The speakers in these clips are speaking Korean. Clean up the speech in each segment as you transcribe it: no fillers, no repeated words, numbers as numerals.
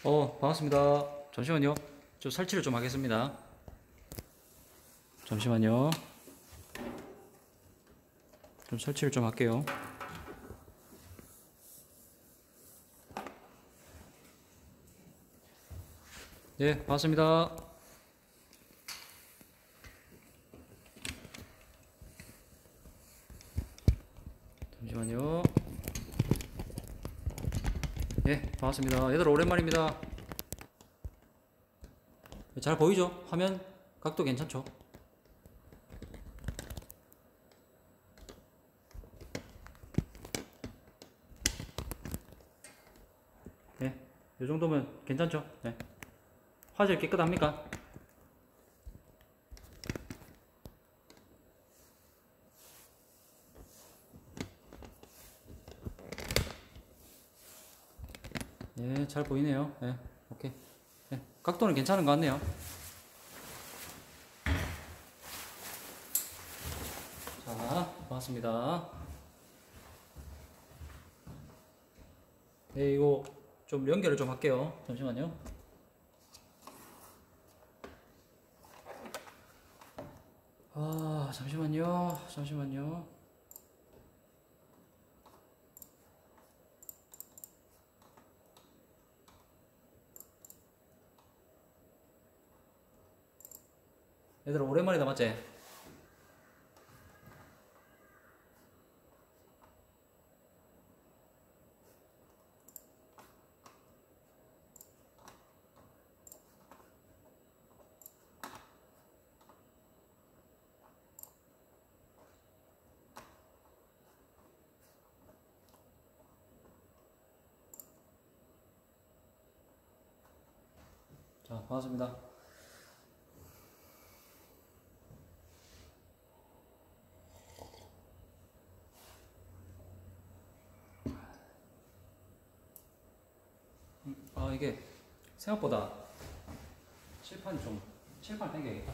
반갑습니다. 잠시만요. 저 설치를 좀 하겠습니다. 잠시만요. 좀 설치를 좀 할게요. 네, 반갑습니다. 잠시만요. 네, 반갑습니다. 얘들아, 오랜만입니다. 잘 보이죠? 화면 각도 괜찮죠? 네, 이 정도면 괜찮죠? 네. 화질 깨끗합니까? 네, 잘 보이네요. 네, 오케이. 네, 각도는 괜찮은 것 같네요. 자, 반갑습니다. 네, 이거 좀 연결을 좀 할게요. 잠시만요. 잠시만요. 얘들아, 오랜만이다, 맞지? 자, 반갑습니다. 이게 생각보다 칠판 당겨야겠다.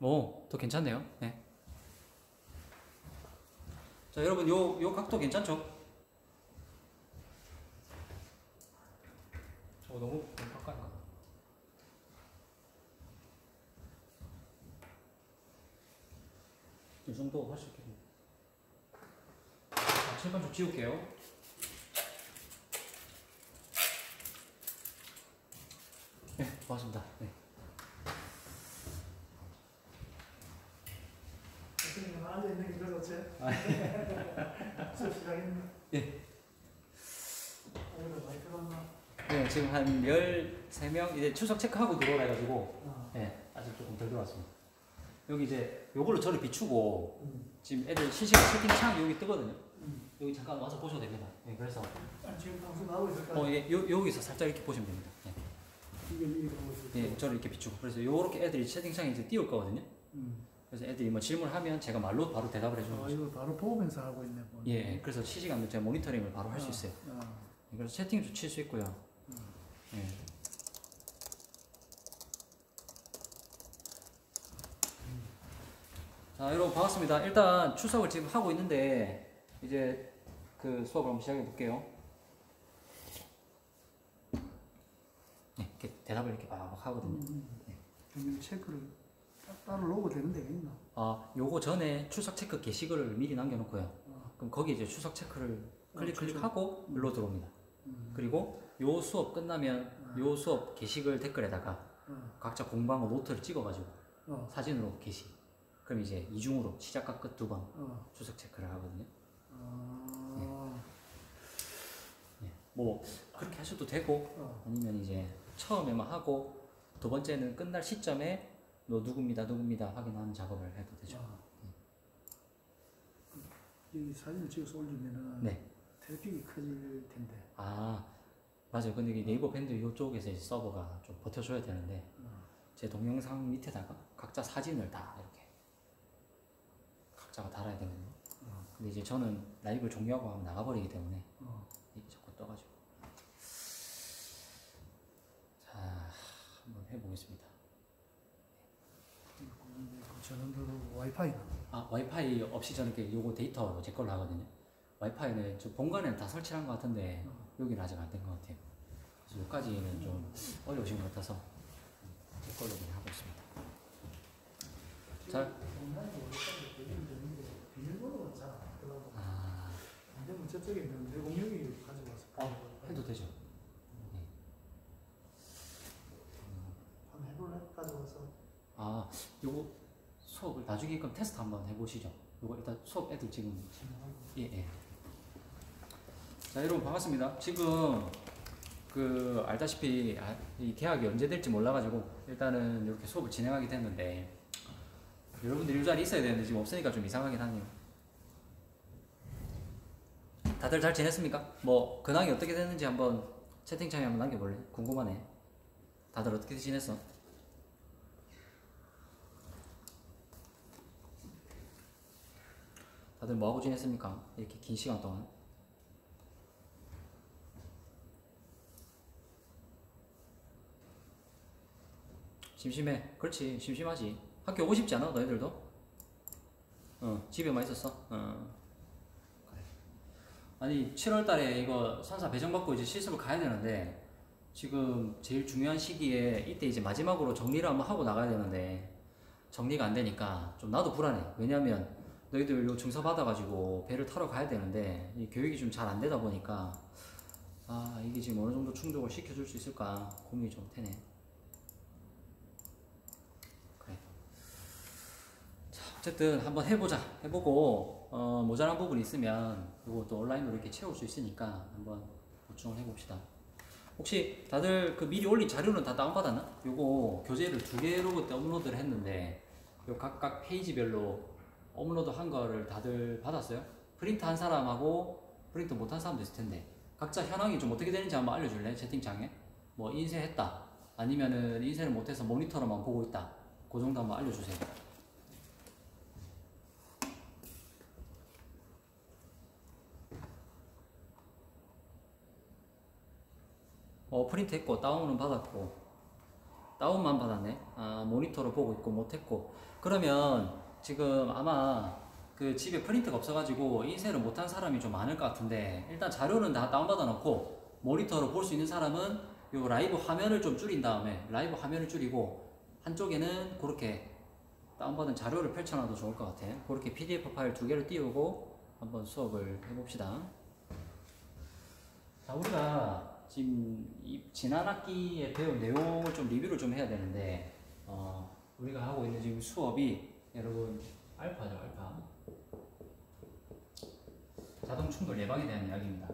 더 괜찮네요. 네. 자, 여러분, 요 각도 괜찮죠? 너무 가까이 가. 이 정도 할 수 있겠네. 자, 칠판 좀 지울게요. 네, 고맙습니다. 네. 선생님 앉아있는 게 별로 없어요? 수업 시작했네. 예. 오늘 많이 들어왔나? 네, 지금 한 13명, 이제 추석 체크하고 들어오라 해가지고, 네, 아직 조금 덜 들어왔습니다. 여기 이제 요걸로 저를 비추고, 지금 애들 실시간 채팅창 여기 뜨거든요. 여기 잠깐 와서 보셔도 됩니다. 네, 그래서. 지금 방송 나오고 있을까요? 예, 여기서 살짝 이렇게 보시면 됩니다. 네. 이게 나오고 있을까요? 예, 저를 이렇게 비추고. 그래서 요렇게 애들이 채팅창에 이제 띄울 거거든요. 그래서 애들이 뭐 질문하면 제가 말로 바로 대답을 해주는 거죠. 이거 바로 보면서 하고 있네. 보면. 예, 그래서 실시간으로 제가 모니터링을 바로 할 수 있어요. 그래서 채팅도 칠 수 있고요. 예. 자, 여러분 반갑습니다. 일단 추석을 지금 하고 있는데 이제 그 수업을 한번 시작해 볼게요. 네, 이렇게 대답을 이렇게 막 하거든요. 그러면 체크를 따로 로고 되는 데가 있나? 요거 전에 추석 체크 게시글을 미리 남겨놓고요. 그럼 거기 이제 추석 체크를 클릭하고 일로 들어옵니다. 그리고 요 수업 끝나면 요 수업 게시글 댓글에다가 각자 공부한 거 노트를 찍어가지고 사진으로 게시. 그럼 이제 이중으로 시작과 끝 두 번 추석 체크를 하거든요. 네. 뭐 그렇게 하셔도 되고 아니면 이제 처음에만 하고 두 번째는 끝날 시점에 너 누굽니다 확인하는 작업을 해도 되죠. 여기 사진을 찍어서 올리면은 네. 트래픽이 커질 텐데. 맞아요. 근데 이 네이버 밴드 이쪽에서 이제 서버가 좀 버텨줘야 되는데 제 동영상 밑에다가 각자 사진을 다 이렇게 각자가 달아야 되거든요. 근데 이제 저는 라이브를 종료하고 하면 나가버리기 때문에 이게 자꾸 떠가지고. 자, 한번 해보겠습니다. 저놈들도 와이파이나. 와이파이 없이 저는 이렇게 요거 데이터로 제 걸로 하거든요. 와이파이는 저 본관에는 다 설치한 것 같은데 여기는 아직 안 된 것 같아요. 그래서 여기까지는 좀 어려우신 것 같아서 이걸로 그냥 하고 있습니다. 잘. 온라인에 원래까지 되긴 되는데 비밀번호가 잘 안 되더라고. 아, 안 되면 저쪽에 있는 내 공룡이 가져와서 해도 되죠. 한번 해볼래? 가져와서. 아, 요거 수업을 나중에 그럼 테스트 한번 해보시죠. 요거 일단 수업 애들 지금 예. 자, 여러분 반갑습니다. 지금 그 알다시피 이 개학이 언제 될지 몰라가지고 일단은 이렇게 수업을 진행하게 됐는데 여러분들 이 자리에 있어야 되는데 지금 없으니까 좀 이상하긴 하네요. 다들 잘 지냈습니까? 뭐 근황이 어떻게 됐는지 한번 채팅창에 한번 남겨볼래? 궁금하네. 다들 어떻게 지냈어? 다들 뭐하고 지냈습니까? 이렇게 긴 시간 동안. 심심해. 그렇지, 심심하지. 학교 오고 싶지 않아? 너희들도? 집에만 있었어? 그래. 아니 7월달에 이거 선사 배정받고 이제 실습을 가야 되는데 지금 제일 중요한 시기에 이때 이제 마지막으로 정리를 한번 하고 나가야 되는데 정리가 안 되니까 좀 나도 불안해. 왜냐면 너희들 요 증서 받아가지고 배를 타러 가야 되는데 이 교육이 좀 잘 안 되다 보니까 아 이게 지금 어느 정도 충족을 시켜줄 수 있을까 고민이 좀 되네. 그래. 자 어쨌든 한번 해보자. 해보고 모자란 부분이 있으면 이것도 온라인으로 이렇게 채울 수 있으니까 한번 보충을 해봅시다. 혹시 다들 그 미리 올린 자료는 다 다운받았나? 요거 교재를 2개로 그때 업로드를 했는데 요 각각 페이지별로 업로드 한 거를 다들 받았어요? 프린트 한 사람하고 프린트 못한 사람도 있을 텐데 각자 현황이 좀 어떻게 되는지 한번 알려줄래? 채팅창에 뭐 인쇄했다 아니면은 인쇄를 못해서 모니터로만 보고 있다 그 정도 한번 알려주세요. 프린트 했고 다운은 받았고 다운만 받았네. 아 모니터로 보고 있고 못했고 그러면 지금 아마 그 집에 프린트가 없어가지고 인쇄를 못한 사람이 좀 많을 것 같은데 일단 자료는 다 다운받아 놓고 모니터로 볼 수 있는 사람은 요 라이브 화면을 좀 줄인 다음에 라이브 화면을 줄이고 한쪽에는 그렇게 다운받은 자료를 펼쳐놔도 좋을 것 같아. 그렇게 PDF 파일 2개를 띄우고 한번 수업을 해봅시다. 자 우리가 지금 지난 학기에 배운 내용을 좀 리뷰를 좀 해야 되는데 우리가 하고 있는 지금 수업이 여러분 알파죠. 알파 자동 충돌 예방에 대한 이야기입니다.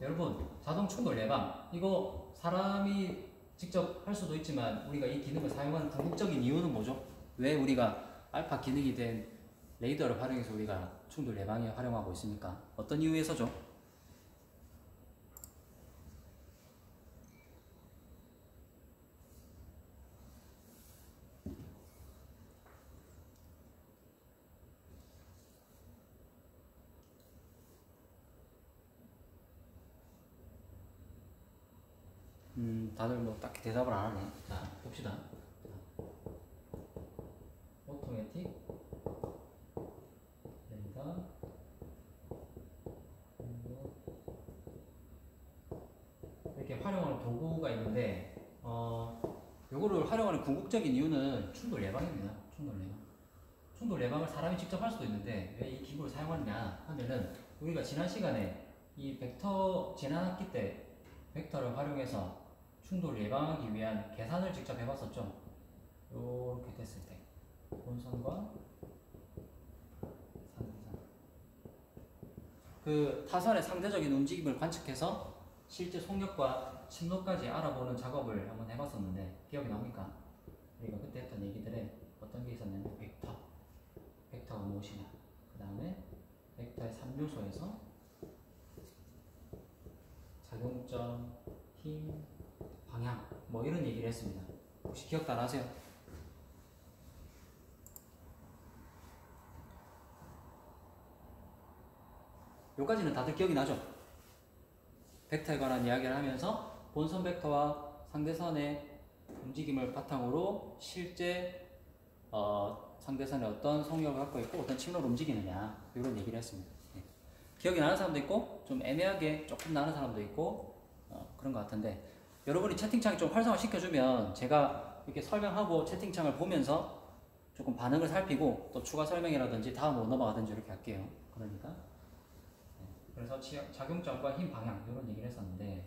여러분 자동 충돌 예방 이거 사람이 직접 할 수도 있지만 우리가 이 기능을 사용하는 궁극적인 이유는 뭐죠? 왜 우리가 알파 기능이 된 레이더를 활용해서 우리가 충돌 예방에 활용하고 있습니까? 어떤 이유에서죠? 다들 뭐 딱히 대답을 안 하네. 자, 봅시다. 오토매틱 레이더 이렇게 활용하는 도구가 있는데 요거를 활용하는 궁극적인 이유는 충돌 예방입니다. 충돌 예방. 충돌 예방을 사람이 직접 할 수도 있는데 왜 이 기구를 사용하느냐 하면은 우리가 지난 시간에 이 벡터 지난 학기 때 벡터를 활용해서 충돌 예방하기 위한 계산을 직접 해봤었죠. 요렇게 됐을 때 본선과 상대선 그 타선의 상대적인 움직임을 관측해서 실제 속력과 침노까지 알아보는 작업을 한번 해봤었는데 기억이 납니까? 우리가 그때 했던 얘기들에 어떤 게 있었냐면 벡터가 무엇이냐 그 다음에 벡터의 3요소에서 작용점, 힘, 방향 뭐 이런 얘기를 했습니다. 혹시 기억 다 나세요? 요까지는 다들 기억이 나죠? 벡터에 관한 이야기를 하면서 본선 벡터와 상대선의 움직임을 바탕으로 실제 상대선에 어떤 속력을 갖고 있고 어떤 침로를 움직이느냐 이런 얘기를 했습니다. 예. 기억이 나는 사람도 있고 좀 애매하게 조금 나는 사람도 있고 그런 것 같은데 여러분이 채팅창 좀 활성화 시켜주면 제가 이렇게 설명하고 채팅창을 보면서 조금 반응을 살피고 또 추가 설명이라든지 다음으로 넘어가든지 이렇게 할게요. 그러니까 그래서 작용점과 힘 방향 이런 얘기를 했었는데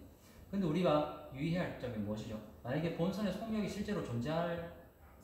근데 우리가 유의해야 할 점이 무엇이죠? 만약에 본선에 속력이 실제로 존재할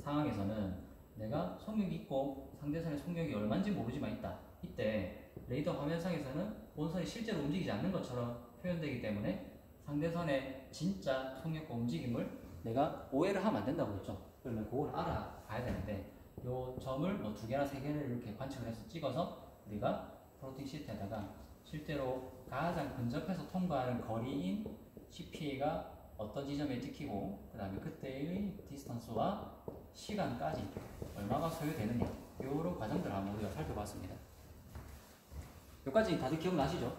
상황에서는 내가 속력이 있고 상대선의 속력이 얼마인지 모르지만 있다. 이때 레이더 화면상에서는 본선이 실제로 움직이지 않는 것처럼 표현되기 때문에 상대선의 진짜 속력과 움직임을 내가 오해를 하면 안 된다고 했죠. 그러면 그걸 알아봐야 되는데 요 점을 뭐 2개나 3개를 이렇게 관측을 해서 찍어서 우리가 플로팅 시트에다가 실제로 가장 근접해서 통과하는 거리인 CPA가 어떤 지점에 찍히고 그 다음에 그때의 디스턴스와 시간까지 얼마가 소요되느냐 이런 과정들을 한번 우리가 살펴봤습니다. 여기까지 다들 기억나시죠?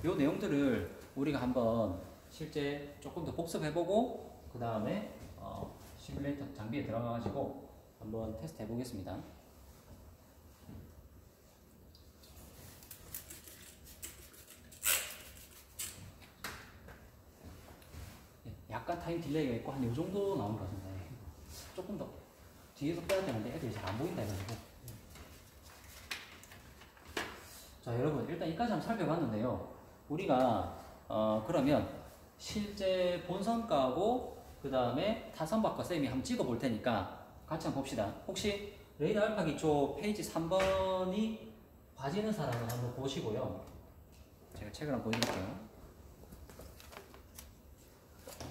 이 내용들을 우리가 한번 실제 조금 더 복습해보고 그 다음에 시뮬레이터 장비에 들어가가지고 한번 테스트 해보겠습니다. 약간 타임 딜레이가 있고 한 요 정도 나오는 것 같은데 조금 더 뒤에서 빼야 되는데 애들이 잘 안 보인다 해가지고 자 여러분 일단 여기까지 한번 살펴봤는데요. 우리가 그러면 실제 본선가하고 그 다음에 타선박과 쌤이 한번 찍어 볼 테니까 같이 한번 봅시다. 혹시 레이더 알파 기초 페이지 3번이 봐지는 사람은 한번 보시고요. 제가 책을 한번 보여드릴게요.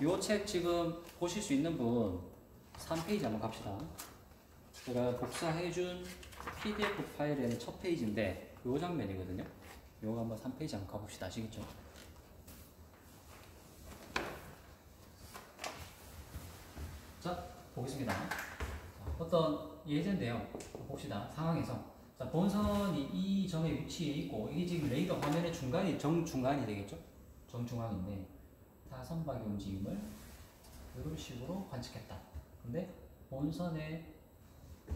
요 책 지금 보실 수 있는 분 3페이지 한번 갑시다. 제가 복사해준 PDF 파일에는 첫 페이지인데 요 장면이거든요. 요거 한번 3페이지 한번 가봅시다. 아시겠죠? 자, 보겠습니다. 어떤 예제인데요. 봅시다. 상황에서 자, 본선이 이 점에 위치해 있고 이게 지금 레이더 화면의 중간이 정중간이 되겠죠? 정중앙인데 타선박의 움직임을 이런 식으로 관측했다. 근데 본선의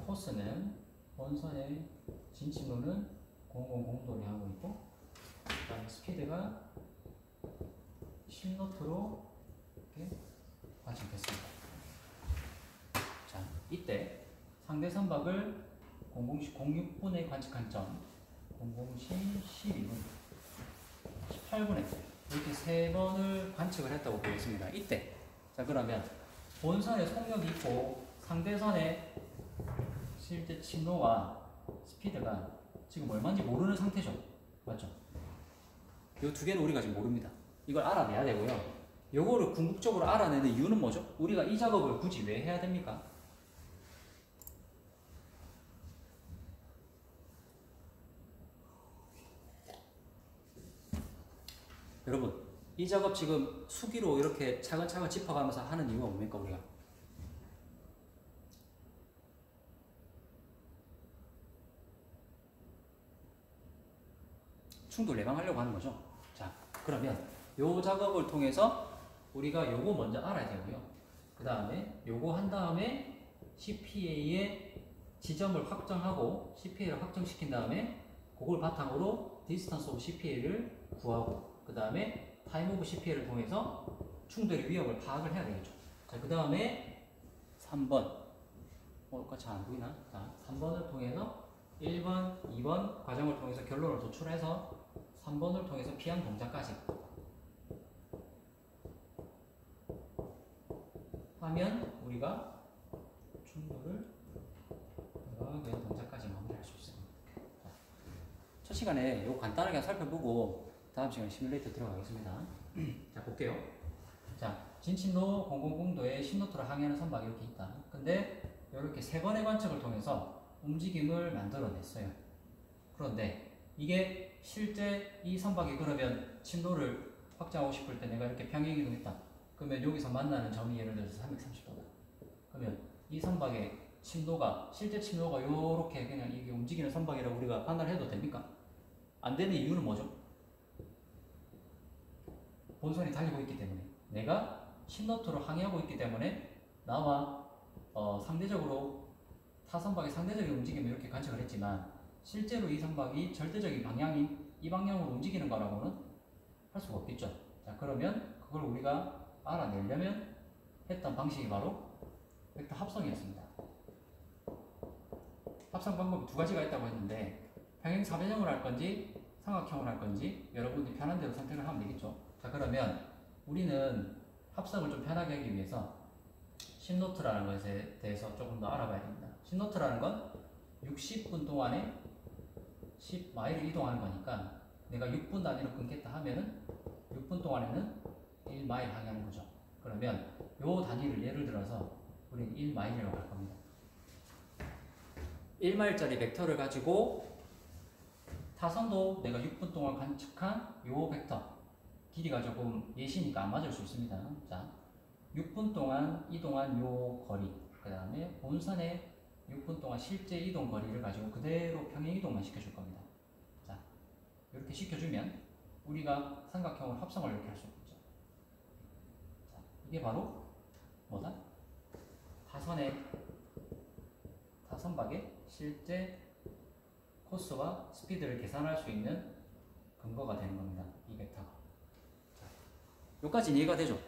코스는 본선의 진침로는 000도를 향하고 있고 그다음에 스피드가 10노트로 이렇게 관측됐습니다. 자, 이때 상대 선박을 06분에 관측한 점 00시 12분 18분에 이렇게 3번을 관측을 했다고 보겠습니다. 이때 자 그러면 본선에 속력이 있고 상대선의 실제 침로와 스피드가 지금 얼마인지 모르는 상태죠. 맞죠? 이 2개는 우리가 지금 모릅니다. 이걸 알아내야 되고요. 요거를 궁극적으로 알아내는 이유는 뭐죠? 우리가 이 작업을 굳이 왜 해야 됩니까? 여러분 이 작업 지금 수기로 이렇게 차근차근 짚어가면서 하는 이유가 뭡니까 우리가? 충돌 예방하려고 하는 거죠. 자 그러면 요 작업을 통해서 우리가 요거 먼저 알아야 되고요. 그 다음에 요거 한 다음에 CPA의 지점을 확정하고 CPA를 확정시킨 다음에 그걸 바탕으로 디스턴스 오브 CPA를 구하고 그 다음에 타임 오브 CPA를 통해서 충돌의 위험을 파악을 해야 되겠죠. 자, 그 다음에 3번 잘 안 보이나? 자, 3번을 통해서 1번, 2번 과정을 통해서 결론을 도출해서 3번을 통해서 피한 동작까지 하면 우리가 충돌을 예방하기 위한 동작까지 마무리할 수 있습니다. 자, 첫 시간에 이거 간단하게 살펴보고 다음 시간에 시뮬레이터 들어가겠습니다. 자, 볼게요. 자, 진침로 000도에 10노트로 항해하는 선박이 이렇게 있다. 근데 이렇게 3번의 관측을 통해서 움직임을 만들어냈어요. 그런데 이게 실제 이 선박이 그러면 침로를 확장하고 싶을 때 내가 이렇게 평행이동했다. 그러면 여기서 만나는 점이 예를 들어서 330도다. 그러면 이 선박의 침로가 실제 침로가 이렇게 그냥 이게 움직이는 선박이라고 우리가 판단해도 됩니까? 안 되는 이유는 뭐죠? 본선이 달리고 있기 때문에 내가 10노트로 항해하고 있기 때문에 나와 상대적으로 타선박의 상대적인 움직임을 이렇게 관측을 했지만 실제로 이 선박이 절대적인 방향이 이 방향으로 움직이는 거라고는 할 수가 없겠죠. 자, 그러면 그걸 우리가 알아내려면 했던 방식이 바로 벡터 합성이었습니다. 합성 방법이 두 가지가 있다고 했는데 평행 사변형을 할 건지 삼각형을 할 건지 여러분이 편한 대로 선택을 하면 되겠죠. 자, 그러면 우리는 합성을 좀 편하게 하기 위해서 신노트라는 것에 대해서 조금 더 알아봐야 됩니다. 신노트라는 건 60분 동안에 10마일을 이동하는 거니까 내가 6분 단위로 끊겠다 하면은 6분 동안에는 1마일 항해하는 거죠. 그러면 요 단위를 예를 들어서 우리는 1마일이라고 할 겁니다. 1마일짜리 벡터를 가지고 타선도 내가 6분 동안 관측한 요 벡터 길이가 조금 예시니까 안 맞을 수 있습니다. 자, 6분 동안 이동한 요 거리, 그 다음에 본선의 6분 동안 실제 이동 거리를 가지고 그대로 평행 이동만 시켜줄 겁니다. 자, 이렇게 시켜주면 우리가 삼각형을 합성을 이렇게 할 수 있죠. 자, 이게 바로 뭐다? 타선박의 실제 코스와 스피드를 계산할 수 있는 근거가 되는 겁니다. 이 벡터가. 자, 여기까지 이해가 되죠?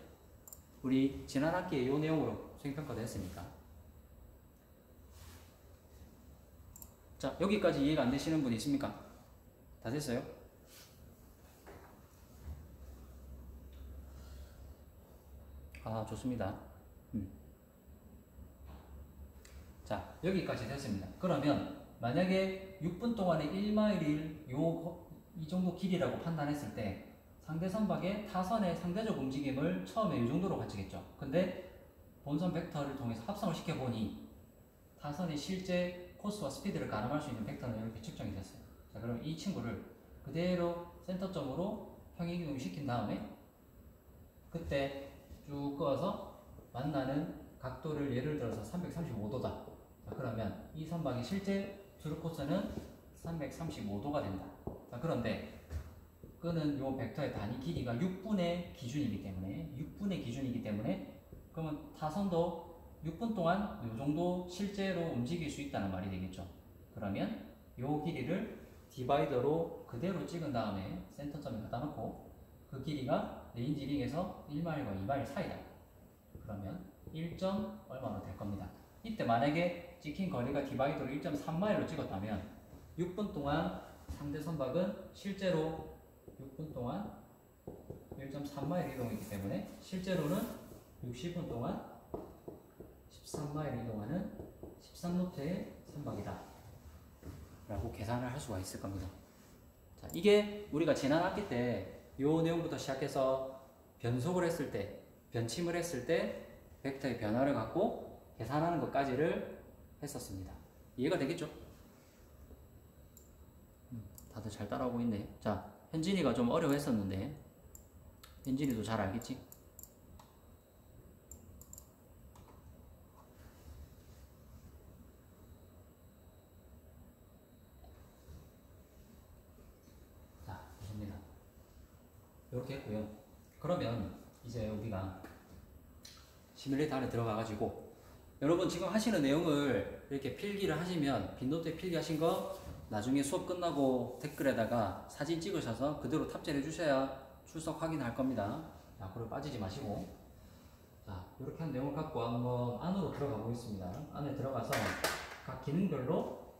우리 지난 학기에 이 내용으로 수행평가도 했으니까. 자, 여기까지 이해가 안 되시는 분 있습니까? 다 됐어요? 아, 좋습니다. 자, 여기까지 됐습니다. 그러면 만약에 6분 동안에 1마일을 이 정도 길이라고 판단했을 때 상대 선박의 타선의 상대적 움직임을 처음에 이 정도로 관측했죠. 근데 본선 벡터를 통해서 합성을 시켜보니 타선의 실제 코스와 스피드를 가늠할 수 있는 벡터는 이렇게 측정이 됐어요. 자, 그럼 이 친구를 그대로 센터점으로 평행이동을 시킨 다음에 그때 쭉 그어서 만나는 각도를 예를 들어서 335도다. 자, 그러면 이 선박의 실제 주루 코스는 335도가 된다. 자, 그런데 끄는 요 벡터의 단위 길이가 6분의 기준이기 때문에 그러면 타선도 6분 동안 요 정도 실제로 움직일 수 있다는 말이 되겠죠. 그러면 요 길이를 디바이더로 그대로 찍은 다음에 센터점에 갖다 놓고 그 길이가 레인지 링에서 1마일과 2마일 사이다. 그러면 1. 얼마로 될 겁니다. 이때 만약에 찍힌 거리가 디바이더로 1.3마일로 찍었다면 6분 동안 상대 선박은 실제로 6분 동안 1.3마일 이동했기 때문에 실제로는 60분 동안 13마일 이동하는 13노트의 선박이다 라고 계산을 할 수가 있을 겁니다. 자, 이게 우리가 지난 학기 때 이 내용부터 시작해서 변속을 했을 때, 변침을 했을 때 벡터의 변화를 갖고 계산하는 것까지를 했었습니다. 이해가 되겠죠? 다들 잘 따라오고 있네. 자, 현진이가 좀 어려워했었는데 현진이도 잘 알겠지? 자, 좋습니다. 이렇게 했고요. 그러면 이제 우리가 시뮬레이터 안에 들어가가지고 여러분 지금 하시는 내용을 이렇게 필기를 하시면 빈노트에 필기하신 거 나중에 수업 끝나고 댓글에다가 사진 찍으셔서 그대로 탑재해 주셔야 출석 확인할 겁니다. 자, 그걸 빠지지 마시고. 자, 이렇게 한 내용을 갖고 한번 안으로 들어가 보겠습니다. 안에 들어가서 각 기능별로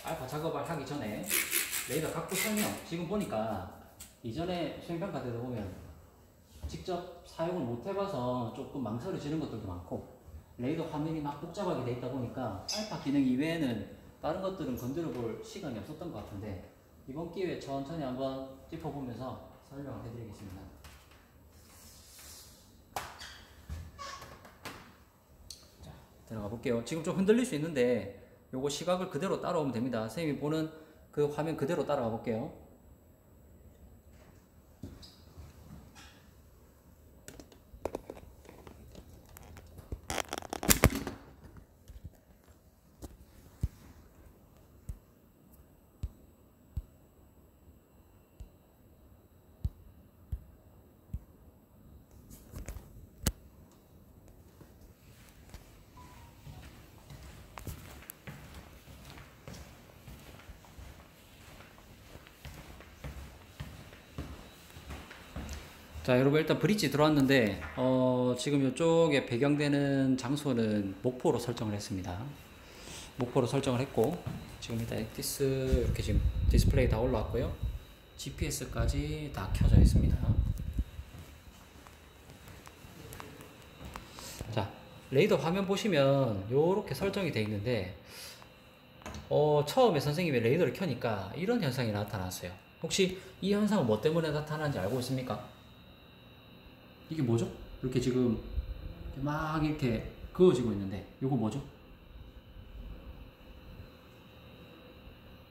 알파 작업을 하기 전에 레이더 각도 설명, 지금 보니까 이전에 수행평가 때도 보면 직접 사용을 못 해봐서 조금 망설여지는 것들도 많고 레이더 화면이 막 복잡하게 돼 있다 보니까 알파 기능 이외에는 다른 것들은 건드려 볼 시간이 없었던 것 같은데 이번 기회에 천천히 한번 짚어보면서 설명을 해드리겠습니다. 자, 들어가 볼게요. 지금 좀 흔들릴 수 있는데 요거 시각을 그대로 따라오면 됩니다. 선생님이 보는 그 화면 그대로 따라가 볼게요. 자, 여러분 일단 브릿지 들어왔는데 지금 이쪽에 배경되는 장소는 목포로 설정을 했습니다. 목포로 설정을 했고 지금 일단 엑디스 이렇게 지금 디스플레이 다 올라왔고요. GPS까지 다 켜져 있습니다. 자, 레이더 화면 보시면 요렇게 설정이 되어 있는데 처음에 선생님이 레이더를 켜니까 이런 현상이 나타났어요. 혹시 이 현상은 뭐 때문에 나타나는지 알고 있습니까? 이게 뭐죠? 이렇게 지금 막 이렇게 그어지고 있는데 요거 뭐죠?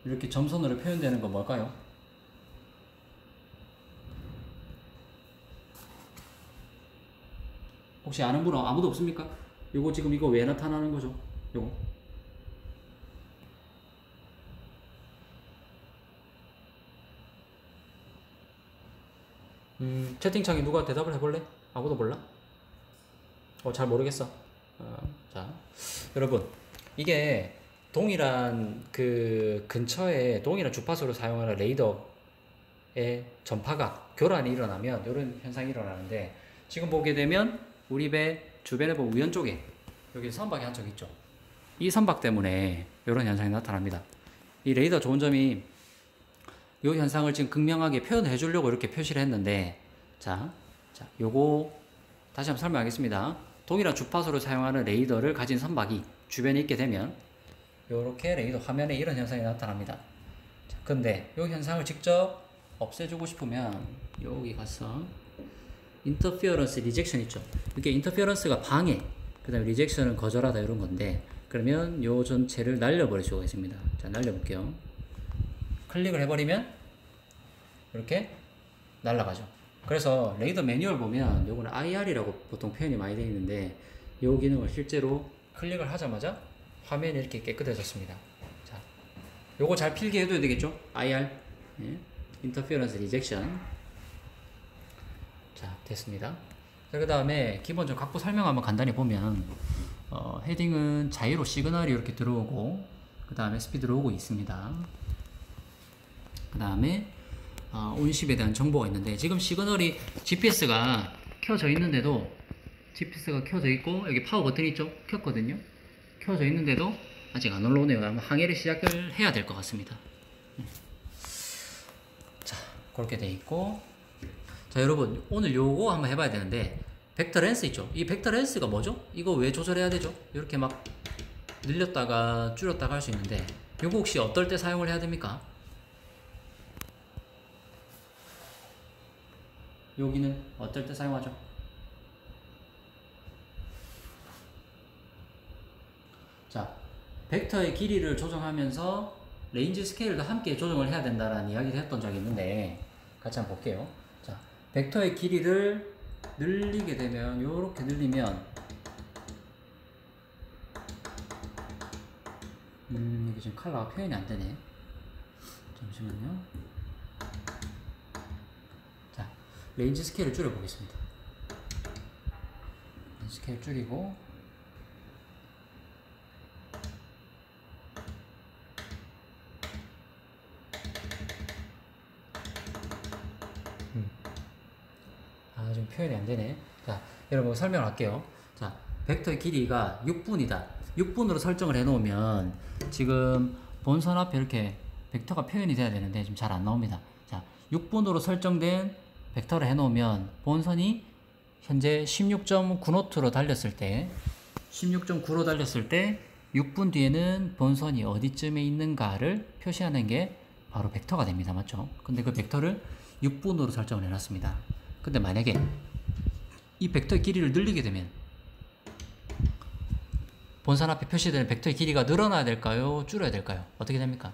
이렇게 점선으로 표현되는 건 뭘까요? 혹시 아는 분은 아무도 없습니까? 요거 지금 이거 왜 나타나는 거죠? 요거 채팅창에 누가 대답을 해볼래? 아무도 몰라? 잘 모르겠어. 자, 여러분, 이게 동일한 그 근처에 동일한 주파수를 사용하는 레이더의 전파가 교란이 일어나면 이런 현상이 일어나는데 지금 보게 되면 우리 배 주변에 보면 우연 쪽에 여기 선박이 한 척 있죠. 이 선박 때문에 이런 현상이 나타납니다. 이 레이더 좋은 점이 이 현상을 지금 극명하게 표현해 주려고 이렇게 표시를 했는데 자, 요거 다시 한번 설명하겠습니다. 동일한 주파수를 사용하는 레이더를 가진 선박이 주변에 있게 되면 요렇게 레이더 화면에 이런 현상이 나타납니다. 자, 근데 이 현상을 직접 없애주고 싶으면 여기 가서 인터피어런스 리젝션 있죠. 이게 인터피어런스가 방해, 그 다음에 리젝션은 거절하다 이런 건데 그러면 요 전체를 날려버릴 수가 있습니다. 자, 날려볼게요. 클릭을 해버리면 이렇게 날아가죠. 그래서 레이더 매뉴얼 보면 요거는 IR이라고 보통 표현이 많이 되어 있는데 요 기능을 실제로 클릭을 하자마자 화면이 이렇게 깨끗해졌습니다. 자, 요거 잘 필기 해둬야 되겠죠? IR, 예. Interference Rejection. 자, 됐습니다. 자, 그 다음에 기본적으로 각부 설명 한번 간단히 보면 헤딩은 자이로 시그널이 이렇게 들어오고 그 다음에 스피드로 오고 있습니다. 그 다음에 온십에 대한 정보가 있는데 지금 시그널이 GPS가 켜져 있는데도 GPS가 켜져 있고 여기 파워 버튼 있죠? 켰거든요. 켜져 있는데도 아직 안 올라오네요. 아마 항해를 시작을 해야 될 것 같습니다. 자, 그렇게 돼 있고 자, 여러분 오늘 요거 한번 해봐야 되는데 벡터 렌스 있죠? 이 벡터 렌스가 뭐죠? 이거 왜 조절해야 되죠? 이렇게 막 늘렸다가 줄였다가 할 수 있는데 요거 혹시 어떨 때 사용을 해야 됩니까? 여기는 어떨 때 사용하죠? 자, 벡터의 길이를 조정하면서 레인지 스케일도 함께 조정을 해야 된다라는 이야기를 했던 적이 있는데 같이 한번 볼게요. 자, 벡터의 길이를 늘리게 되면 요렇게 늘리면 이게 지금 컬러가 표현이 안 되네. 잠시만요. 자, 레인지 스케일을 줄여 보겠습니다. 레인지 스케일 줄이고 지금 표현이 안 되네. 자, 여러분 설명을 할게요. 자, 벡터의 길이가 6분이다. 6분으로 설정을 해 놓으면 지금 본선 앞에 이렇게 벡터가 표현이 돼야 되는데 지금 잘 안 나옵니다. 자, 6분으로 설정된 벡터를 해 놓으면 본선이 현재 16.9노트로 달렸을 때 16.9로 달렸을 때 6분 뒤에는 본선이 어디쯤에 있는가를 표시하는 게 바로 벡터가 됩니다. 맞죠? 근데 그 벡터를 6분으로 설정을 해 놨습니다. 근데 만약에 이 벡터의 길이를 늘리게 되면 본선 앞에 표시되는 벡터의 길이가 늘어나야 될까요? 줄어야 될까요? 어떻게 됩니까?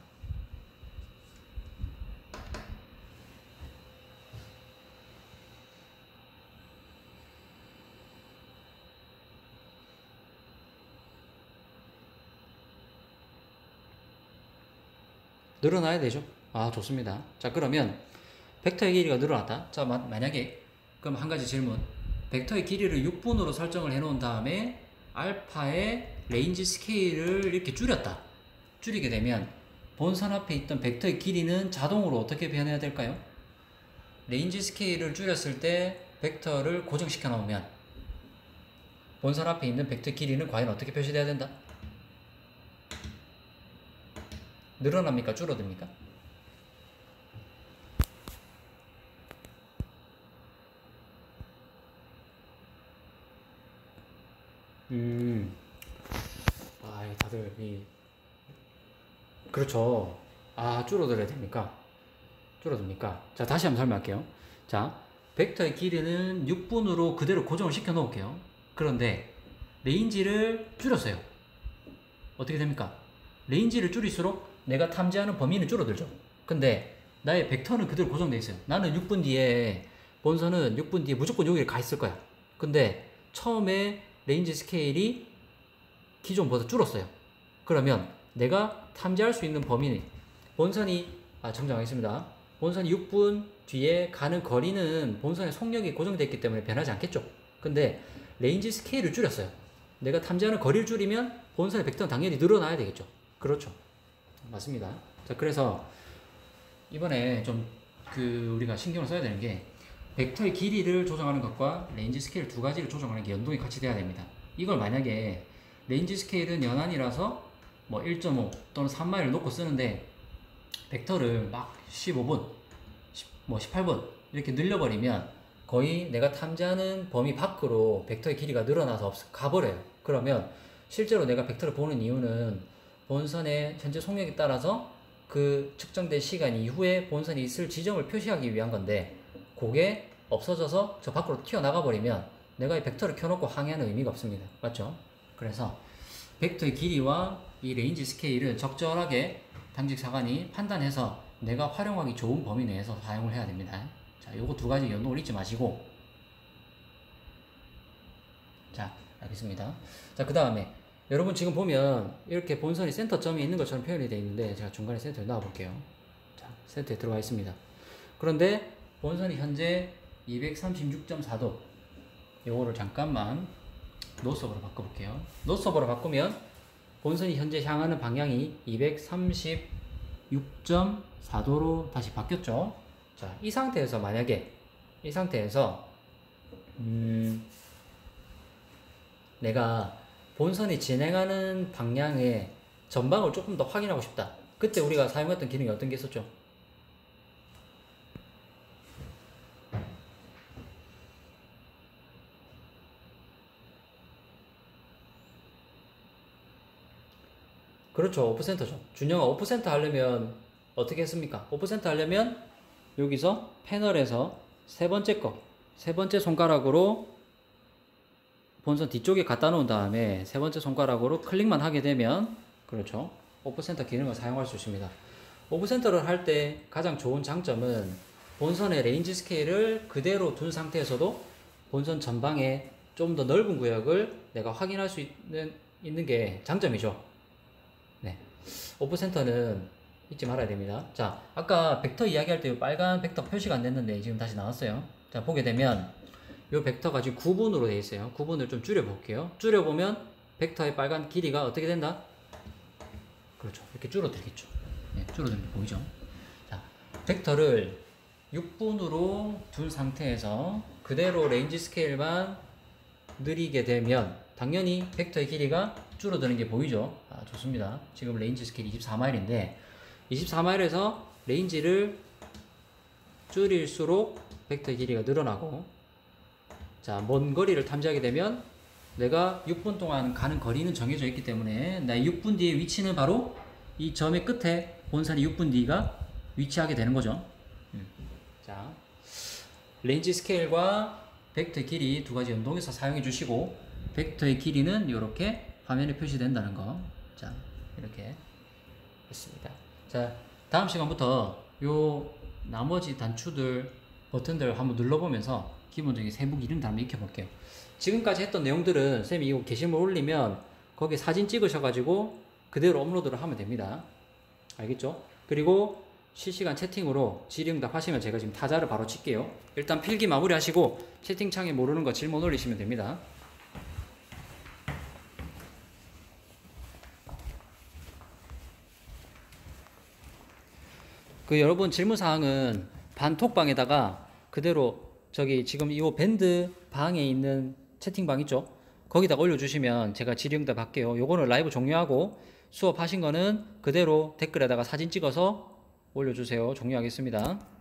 늘어나야 되죠? 좋습니다. 자, 그러면 벡터의 길이가 늘어났다. 자, 만약에 그럼 한 가지 질문. 벡터의 길이를 6분으로 설정을 해 놓은 다음에 알파의 레인지 스케일을 이렇게 줄였다. 줄이게 되면 본선 앞에 있던 벡터의 길이는 자동으로 어떻게 변해야 될까요? 레인지 스케일을 줄였을 때 벡터를 고정시켜 놓으면 본선 앞에 있는 벡터 길이는 과연 어떻게 표시돼야 된다? 늘어납니까? 줄어듭니까? 다들 그렇죠. 줄어들어야 됩니까? 줄어듭니까? 자, 다시 한번 설명할게요. 자, 벡터의 길이는 6분으로 그대로 고정을 시켜 놓을게요. 그런데 레인지를 줄였어요. 어떻게 됩니까? 레인지를 줄일수록 내가 탐지하는 범위는 줄어들죠. 근데 나의 벡터는 그대로 고정되어 있어요. 나는 6분 뒤에 본선은 6분 뒤에 무조건 여기를 가 있을 거야. 근데 처음에 레인지 스케일이 기존보다 줄었어요. 그러면 내가 탐지할 수 있는 범위는 본선이 정정하겠습니다. 본선이 6분 뒤에 가는 거리는 본선의 속력이 고정되어 있기 때문에 변하지 않겠죠. 근데 레인지 스케일을 줄였어요. 내가 탐지하는 거리를 줄이면 본선의 벡터는 당연히 늘어나야 되겠죠. 그렇죠. 맞습니다. 자, 그래서 이번에 좀 우리가 신경을 써야 되는 게 벡터의 길이를 조정하는 것과 레인지 스케일 두 가지를 조정하는 게 연동이 같이 돼야 됩니다. 이걸 만약에 레인지 스케일은 연한이라서 뭐 1.5 또는 3마일을 놓고 쓰는데 벡터를 막 15분, 18분 이렇게 늘려버리면 거의 내가 탐지하는 범위 밖으로 벡터의 길이가 늘어나서 가버려요. 그러면 실제로 내가 벡터를 보는 이유는 본선의 현재 속력에 따라서 그 측정된 시간 이후에 본선이 있을 지점을 표시하기 위한 건데 그게 없어져서 저 밖으로 튀어나가 버리면 내가 이 벡터를 켜놓고 항해하는 의미가 없습니다. 맞죠? 그래서 벡터의 길이와 이 레인지 스케일을 적절하게 당직사관이 판단해서 내가 활용하기 좋은 범위 내에서 사용을 해야 됩니다. 자, 요거 두 가지 연동을 잊지 마시고. 자, 알겠습니다. 자, 그 다음에 여러분 지금 보면 이렇게 본선이 센터점이 있는 것처럼 표현이 되어 있는데 제가 중간에 센터에 넣어 볼게요. 자, 센터에 들어가 있습니다. 그런데 본선이 현재 236.4도 요거를 잠깐만 노스업으로 바꿔볼게요. 노스업으로 바꾸면 본선이 현재 향하는 방향이 236.4도로 다시 바뀌었죠. 자, 이 상태에서 만약에 이 상태에서 내가 본선이 진행하는 방향의 전방을 조금 더 확인하고 싶다. 그때 우리가 사용했던 기능이 어떤 게 있었죠? 그렇죠. 오프센터죠. 준영아, 오프센터 하려면 어떻게 했습니까? 오프센터 하려면 여기서 패널에서 세 번째 손가락으로 본선 뒤쪽에 갖다 놓은 다음에 세 번째 손가락으로 클릭만 하게 되면 그렇죠. 오프센터 기능을 사용할 수 있습니다. 오프센터를 할 때 가장 좋은 장점은 본선의 레인지 스케일을 그대로 둔 상태에서도 본선 전방에 좀 더 넓은 구역을 내가 확인할 수 있는 게 장점이죠. 네. 오프센터는 잊지 말아야 됩니다. 자, 아까 벡터 이야기할 때 빨간 벡터 표시가 안 됐는데 지금 다시 나왔어요. 자, 보게 되면 이 벡터가 지금 9분으로 되어 있어요. 9분을 좀 줄여볼게요. 줄여보면 벡터의 빨간 길이가 어떻게 된다? 그렇죠. 이렇게 줄어들겠죠. 네, 줄어드는 게 보이죠? 자, 벡터를 6분으로 둔 상태에서 그대로 레인지 스케일만 느리게 되면 당연히 벡터의 길이가 줄어드는 게 보이죠? 좋습니다. 지금 레인지 스케일 24마일인데 24마일에서 레인지를 줄일수록 벡터의 길이가 늘어나고 자, 먼 거리를 탐지하게 되면 내가 6분 동안 가는 거리는 정해져 있기 때문에 나의 6분 뒤의 위치는 바로 이 점의 끝에 본선이 6분 뒤가 위치하게 되는 거죠. 자, 레인지 스케일과 벡터의 길이 두 가지 연동해서 사용해 주시고 벡터의 길이는 이렇게 화면에 표시된다는 거. 자, 이렇게 했습니다. 자, 다음 시간부터 요 나머지 단추들 버튼들 한번 눌러보면서 기본적인 세부 기능도 한번 익혀볼게요. 지금까지 했던 내용들은 쌤이 이거 게시물 올리면 거기 사진 찍으셔가지고 그대로 업로드를 하면 됩니다. 알겠죠? 그리고 실시간 채팅으로 질의응답 하시면 제가 지금 타자를 바로 칠게요. 일단 필기 마무리 하시고 채팅창에 모르는 거 질문 올리시면 됩니다. 여러분 질문사항은 반톡방에다가 그대로 저기 지금 이 밴드 방에 있는 채팅방 있죠? 거기다가 올려주시면 제가 질의응답 할게요. 요거는 라이브 종료하고 수업하신 거는 그대로 댓글에다가 사진 찍어서 올려주세요. 종료하겠습니다.